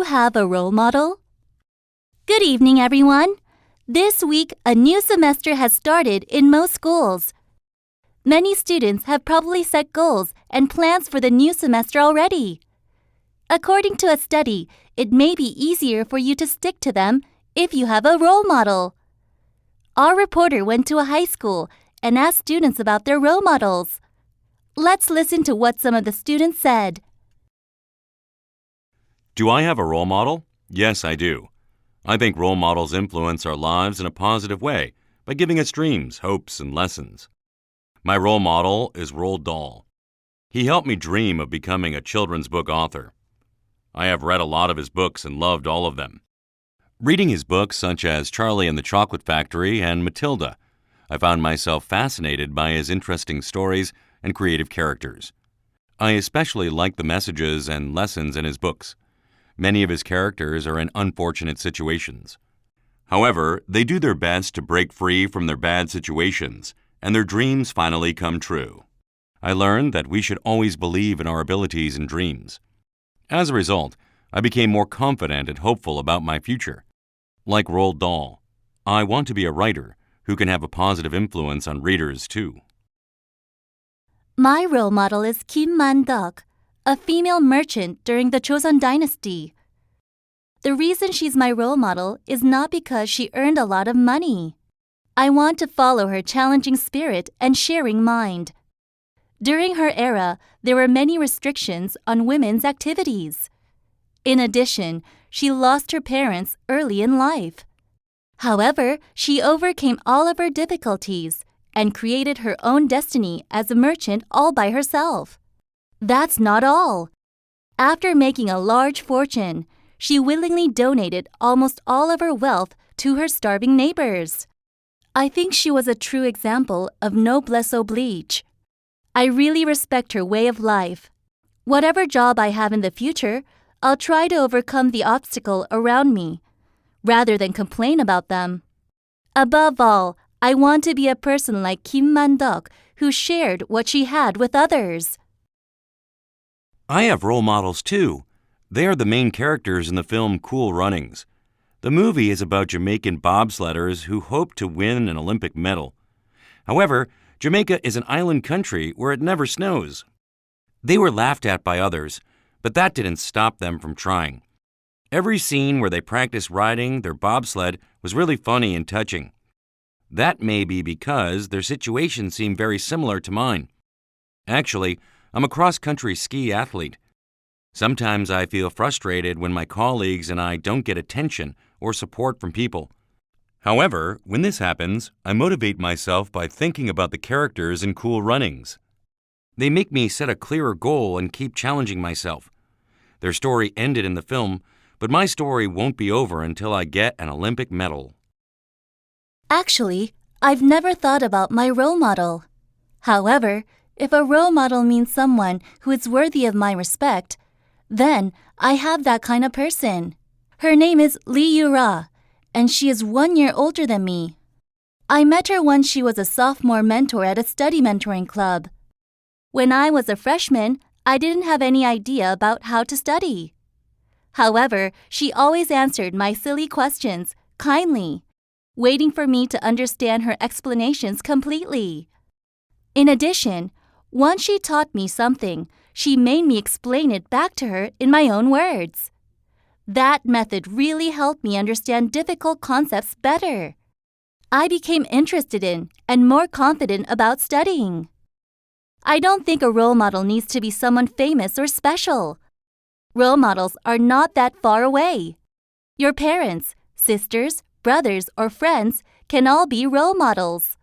you have a role model? Good evening, everyone. This week, a new semester has started in most schools. Many students have probably set goals and plans for the new semester already. According to a study, it may be easier for you to stick to them if you have a role model. Our reporter went to a high school and asked students about their role models. Let's listen to what some of the students said. Do I have a role model? Yes, I do. I think role models influence our lives in a positive way by giving us dreams, hopes, and lessons. My role model is Roald Dahl. He helped me dream of becoming a children's book author. I have read a lot of his books and loved all of them. Reading his books such as Charlie and the Chocolate Factory and Matilda, I found myself fascinated by his interesting stories and creative characters. I especially like the messages and lessons in his books. Many of his characters are in unfortunate situations. However, they do their best to break free from their bad situations, and their dreams finally come true. I learned that we should always believe in our abilities and dreams. As a result, I became more confident and hopeful about my future. Like Roald Dahl, I want to be a writer who can have a positive influence on readers too. My role model is Kim Man-duk, a female merchant during the Joseon Dynasty. The reason she's my role model is not because she earned a lot of money. I want to follow her challenging spirit and sharing mind. During her era, there were many restrictions on women's activities. In addition, she lost her parents early in life. However, she overcame all of her difficulties and created her own destiny as a merchant all by herself. That's not all. After making a large fortune, she willingly donated almost all of her wealth to her starving neighbors. I think she was a true example of noblesse oblige. I really respect her way of life. Whatever job I have in the future, I'll try to overcome the obstacle around me, rather than complain about them. Above all, I want to be a person like Kim Man-duk who shared what she had with others. I have role models too. They are the main characters in the film Cool Runnings. The movie is about Jamaican bobsledders who hope to win an Olympic medal. However, Jamaica is an island country where it never snows. They were laughed at by others, but that didn't stop them from trying. Every scene where they practiced riding their bobsled was really funny and touching. That may be because their situation seemed very similar to mine. Actually, I'm a cross-country ski athlete. Sometimes I feel frustrated when my colleagues and I don't get attention or support from people. However, when this happens, I motivate myself by thinking about the characters in Cool Runnings. They make me set a clearer goal and keep challenging myself. Their story ended in the film, but my story won't be over until I get an Olympic medal. Actually, I've never thought about my role model. However, if a role model means someone who is worthy of my respect, then I have that kind of person. Her name is Lee Yu-ra, and she is 1 year older than me. I met her when she was a sophomore mentor at a study mentoring club. When I was a freshman, I didn't have any idea about how to study. However, she always answered my silly questions kindly, waiting for me to understand her explanations completely. In addition, once she taught me something, she made me explain it back to her in my own words. That method really helped me understand difficult concepts better. I became interested in and more confident about studying. I don't think a role model needs to be someone famous or special. Role models are not that far away. Your parents, sisters, brothers, or friends can all be role models.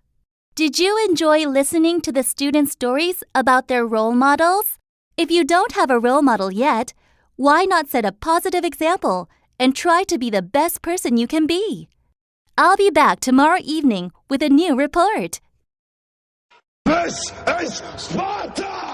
Did you enjoy listening to the student stories about their role models? If you don't have a role model yet, why not set a positive example and try to be the best person you can be? I'll be back tomorrow evening with a new report. This is Sparta!